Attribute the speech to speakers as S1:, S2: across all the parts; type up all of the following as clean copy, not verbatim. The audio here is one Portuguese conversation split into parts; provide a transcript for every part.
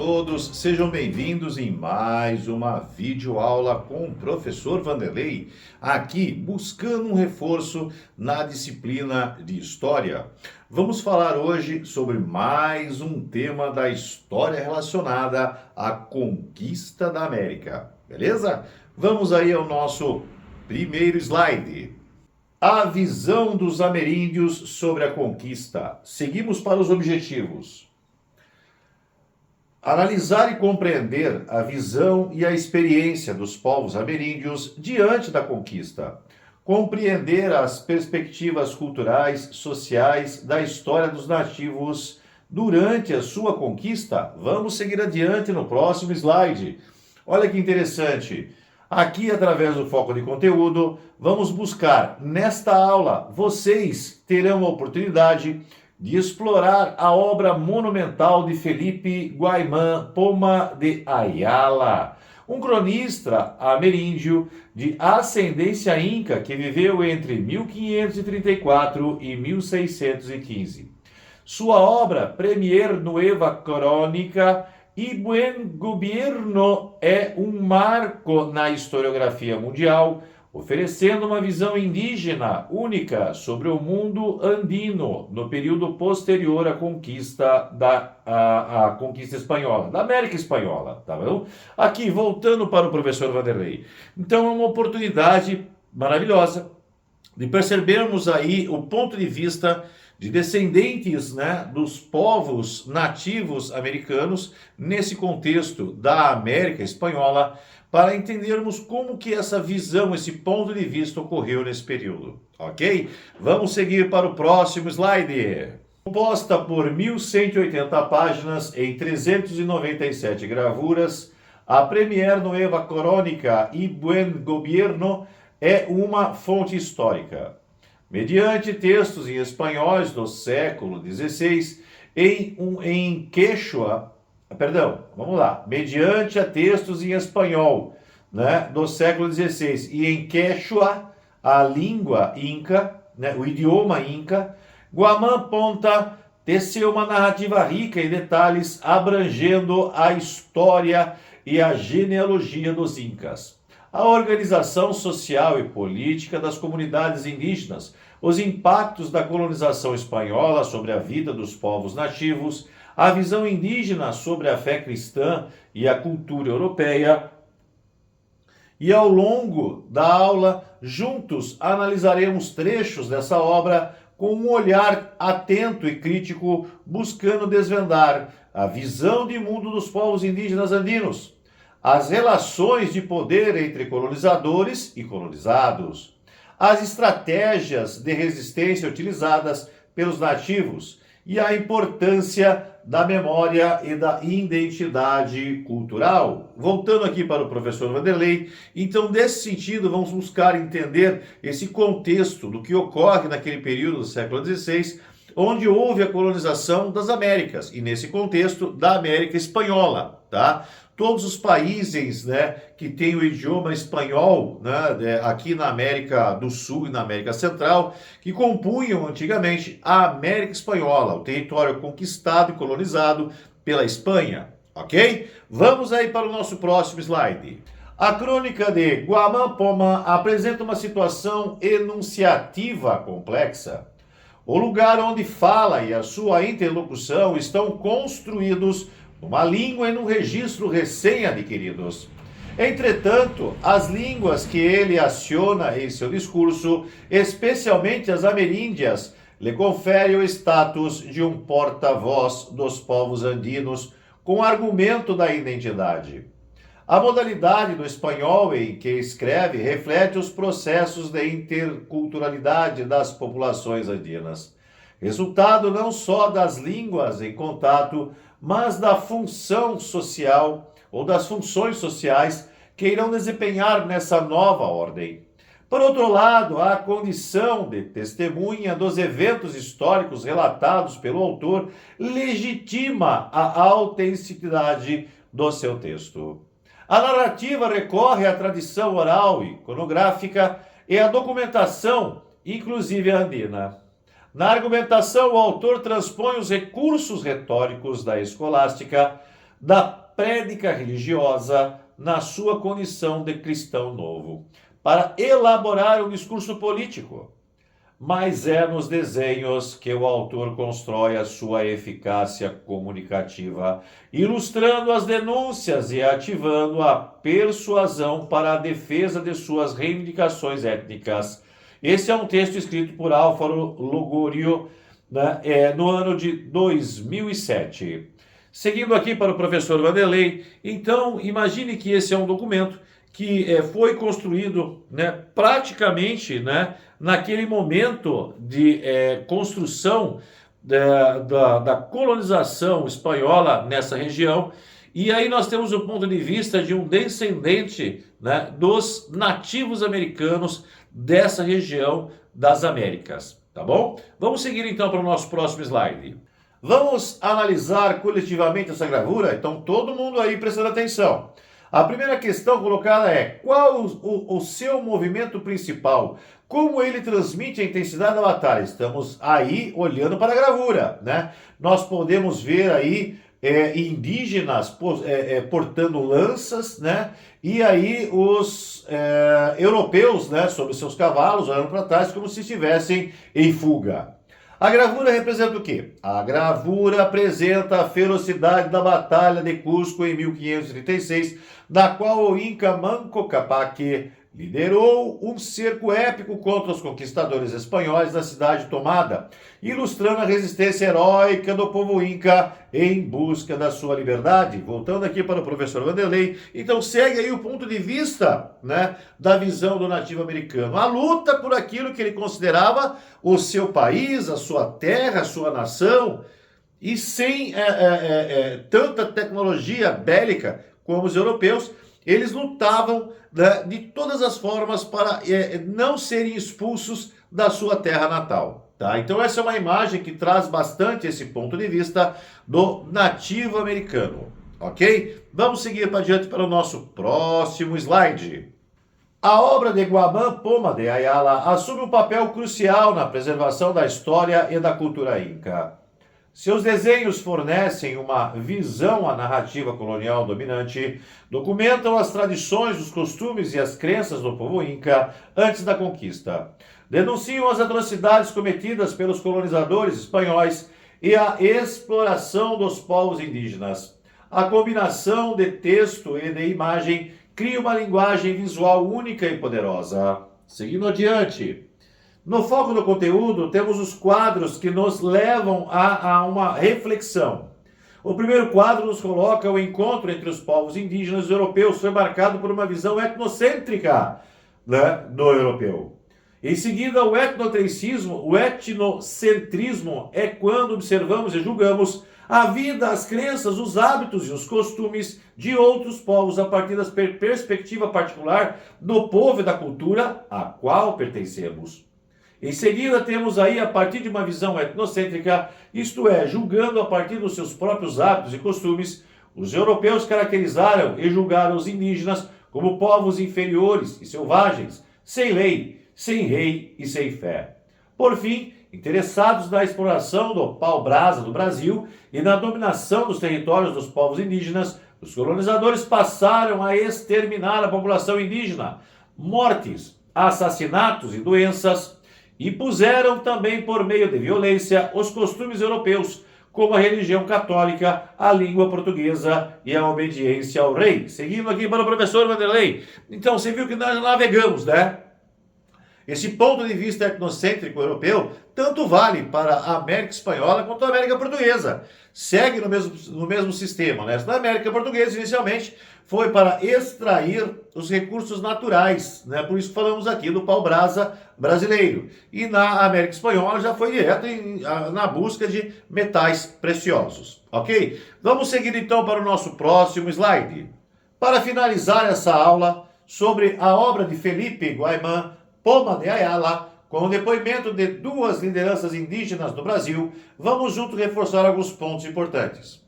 S1: todos, sejam bem-vindos em mais uma videoaula com o professor Vanderlei, aqui buscando um reforço na disciplina de História. Vamos falar hoje sobre mais um tema da história relacionada à conquista da América, beleza? Vamos aí ao nosso primeiro slide. A visão dos ameríndios sobre a conquista. Seguimos para os objetivos. Analisar e compreender a visão e a experiência dos povos ameríndios diante da conquista. Compreender as perspectivas culturais, sociais da história dos nativos durante a sua conquista. Vamos seguir adiante no próximo slide. Olha que interessante. Aqui, através do foco de conteúdo, vamos buscar, nesta aula, vocês terão a oportunidade de explorar a obra monumental de Felipe Guaimán Poma de Ayala, um cronista ameríndio de ascendência inca que viveu entre 1534 e 1615. Sua obra, Premier Nueva Crónica e Buen Gobierno, é um marco na historiografia mundial, oferecendo uma visão indígena única sobre o mundo andino no período posterior à conquista à conquista espanhola, da América Espanhola, tá bom? Aqui, voltando para o professor Vanderlei. Então, é uma oportunidade maravilhosa de percebermos aí o ponto de vista de descendentes, né, dos povos nativos americanos nesse contexto da América Espanhola, para entendermos como que essa visão, esse ponto de vista ocorreu nesse período, ok? Vamos seguir para o próximo slide. Composta por 1180 páginas em 397 gravuras, a Premier Nueva Crónica e Buen Gobierno é uma fonte histórica. Mediante textos em espanhóis do século XVI, mediante textos em espanhol, né, do século XVI e em quechua, a língua inca, né, o idioma inca, Guamán Ponta teceu uma narrativa rica em detalhes, abrangendo a história e a genealogia dos incas, a organização social e política das comunidades indígenas, os impactos da colonização espanhola sobre a vida dos povos nativos, a visão indígena sobre a fé cristã e a cultura europeia. E ao longo da aula, juntos analisaremos trechos dessa obra com um olhar atento e crítico, buscando desvendar a visão de mundo dos povos indígenas andinos, as relações de poder entre colonizadores e colonizados, as estratégias de resistência utilizadas pelos nativos e a importância da memória e da identidade cultural. Voltando aqui para o professor Vanderlei, então, nesse sentido, vamos buscar entender esse contexto do que ocorre naquele período do século XVI, onde houve a colonização das Américas, e nesse contexto da América Espanhola, tá? Todos os países, né, que têm o idioma espanhol, né, aqui na América do Sul e na América Central, que compunham antigamente a América Espanhola, o território conquistado e colonizado pela Espanha, ok? Vamos aí para o nosso próximo slide. A crônica de Guamán Poma apresenta uma situação enunciativa complexa. O lugar onde fala e a sua interlocução estão construídos numa língua e num registro recém-adquiridos. Entretanto, as línguas que ele aciona em seu discurso, especialmente as ameríndias, lhe conferem o status de um porta-voz dos povos andinos com argumento da identidade. A modalidade do espanhol em que escreve reflete os processos de interculturalidade das populações andinas, resultado não só das línguas em contato, mas da função social ou das funções sociais que irão desempenhar nessa nova ordem. Por outro lado, a condição de testemunha dos eventos históricos relatados pelo autor legitima a autenticidade do seu texto. A narrativa recorre à tradição oral e iconográfica e à documentação, inclusive andina. Na argumentação, o autor transpõe os recursos retóricos da escolástica, da prédica religiosa na sua condição de cristão novo, para elaborar um discurso político. Mas é nos desenhos que o autor constrói a sua eficácia comunicativa, ilustrando as denúncias e ativando a persuasão para a defesa de suas reivindicações étnicas. Esse é um texto escrito por Álvaro Longorio, né, no ano de 2007. Seguindo aqui para o professor Vanderlei, então imagine que esse é um documento que foi construído, né, praticamente, né, naquele momento de construção da colonização espanhola nessa região. E aí nós temos o ponto de vista de um descendente, né, dos nativos americanos dessa região das Américas, tá bom? Vamos seguir então para o nosso próximo slide. Vamos analisar coletivamente essa gravura? Então todo mundo aí prestando atenção. A primeira questão colocada é: qual o seu movimento principal? Como ele transmite a intensidade da batalha? Estamos aí olhando para a gravura, né? Nós podemos ver aí indígenas portando lanças, né? E aí os europeus, né, sobre seus cavalos, olhando para trás como se estivessem em fuga. A gravura representa o quê? A gravura apresenta a ferocidade da Batalha de Cusco em 1536, na qual o Inca Manco Cápac liderou um cerco épico contra os conquistadores espanhóis da cidade tomada, ilustrando a resistência heróica do povo Inca em busca da sua liberdade. Voltando aqui para o professor Vanderlei, então segue aí o ponto de vista, né, da visão do nativo americano. A luta por aquilo que ele considerava o seu país, a sua terra, a sua nação, e sem tanta tecnologia bélica como os europeus, eles lutavam, né, de todas as formas para não serem expulsos da sua terra natal. Tá? Então essa é uma imagem que traz bastante esse ponto de vista do nativo americano. Ok? Vamos seguir para adiante para o nosso próximo slide. A obra de Guamán Poma de Ayala assume um papel crucial na preservação da história e da cultura inca. Seus desenhos fornecem uma visão à narrativa colonial dominante, documentam as tradições, os costumes e as crenças do povo inca antes da conquista, denunciam as atrocidades cometidas pelos colonizadores espanhóis e a exploração dos povos indígenas. A combinação de texto e de imagem cria uma linguagem visual única e poderosa. Seguindo adiante. No foco do conteúdo, temos os quadros que nos levam a uma reflexão. O primeiro quadro nos coloca o encontro entre os povos indígenas e europeus, foi marcado por uma visão etnocêntrica, né, do europeu. Em seguida, o etnocentrismo, o etnocentrismo é quando observamos e julgamos a vida, as crenças, os hábitos e os costumes de outros povos a partir da perspectiva particular do povo e da cultura a qual pertencemos. Em seguida, temos aí, a partir de uma visão etnocêntrica, isto é, julgando a partir dos seus próprios hábitos e costumes, os europeus caracterizaram e julgaram os indígenas como povos inferiores e selvagens, sem lei, sem rei e sem fé. Por fim, interessados na exploração do pau-brasa do Brasil e na dominação dos territórios dos povos indígenas, os colonizadores passaram a exterminar a população indígena, mortes, assassinatos e doenças, e puseram também por meio de violência os costumes europeus, como a religião católica, a língua portuguesa e a obediência ao rei. Seguindo aqui para o professor Vanderlei. Então, você viu que nós navegamos, né? Esse ponto de vista etnocêntrico europeu tanto vale para a América Espanhola quanto a América Portuguesa. Segue no mesmo sistema, né? Na América Portuguesa, inicialmente, foi para extrair os recursos naturais, né? Por isso falamos aqui do pau-brasa brasileiro. E na América Espanhola já foi direto na busca de metais preciosos, ok? Vamos seguir então para o nosso próximo slide. Para finalizar essa aula sobre a obra de Felipe Guaimán Poma de Ayala, com o depoimento de duas lideranças indígenas do Brasil, vamos juntos reforçar alguns pontos importantes.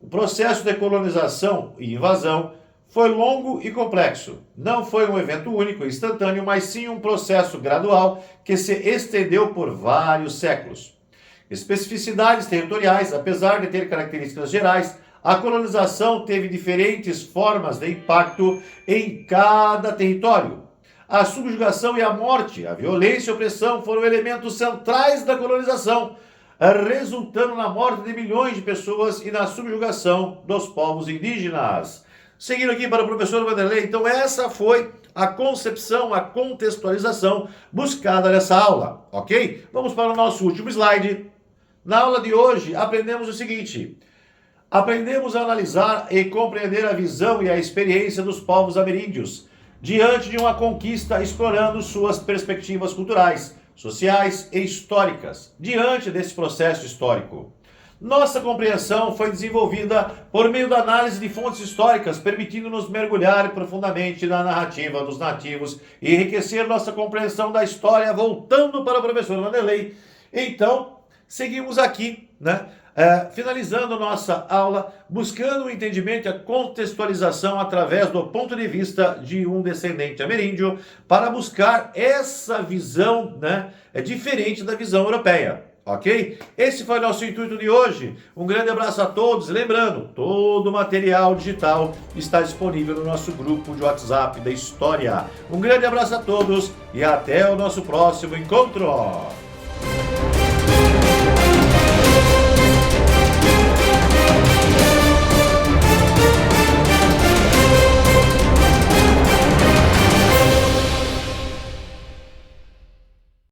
S1: O processo de colonização e invasão foi longo e complexo. Não foi um evento único e instantâneo, mas sim um processo gradual que se estendeu por vários séculos. Especificidades territoriais, apesar de ter características gerais, A colonização teve diferentes formas de impacto em cada território. A subjugação e a morte, a violência e a opressão foram elementos centrais da colonização, resultando na morte de milhões de pessoas e na subjugação dos povos indígenas. Seguindo aqui para o professor Vanderlei, então essa foi a concepção, a contextualização buscada nessa aula, ok? Vamos para o nosso último slide. Na aula de hoje, aprendemos o seguinte: aprendemos a analisar e compreender a visão e a experiência dos povos ameríndios diante de uma conquista, explorando suas perspectivas culturais, sociais e históricas, diante desse processo histórico. Nossa compreensão foi desenvolvida por meio da análise de fontes históricas, permitindo-nos mergulhar profundamente na narrativa dos nativos e enriquecer nossa compreensão da história, voltando para o professor Vanderlei. Então, seguimos aqui, finalizando nossa aula, buscando o entendimento e a contextualização através do ponto de vista de um descendente ameríndio, para buscar essa visão, diferente da visão europeia. Ok? Esse foi o nosso intuito de hoje. Um grande abraço a todos. Lembrando, todo o material digital está disponível no nosso grupo de WhatsApp da História. Um grande abraço a todos e até o nosso próximo encontro.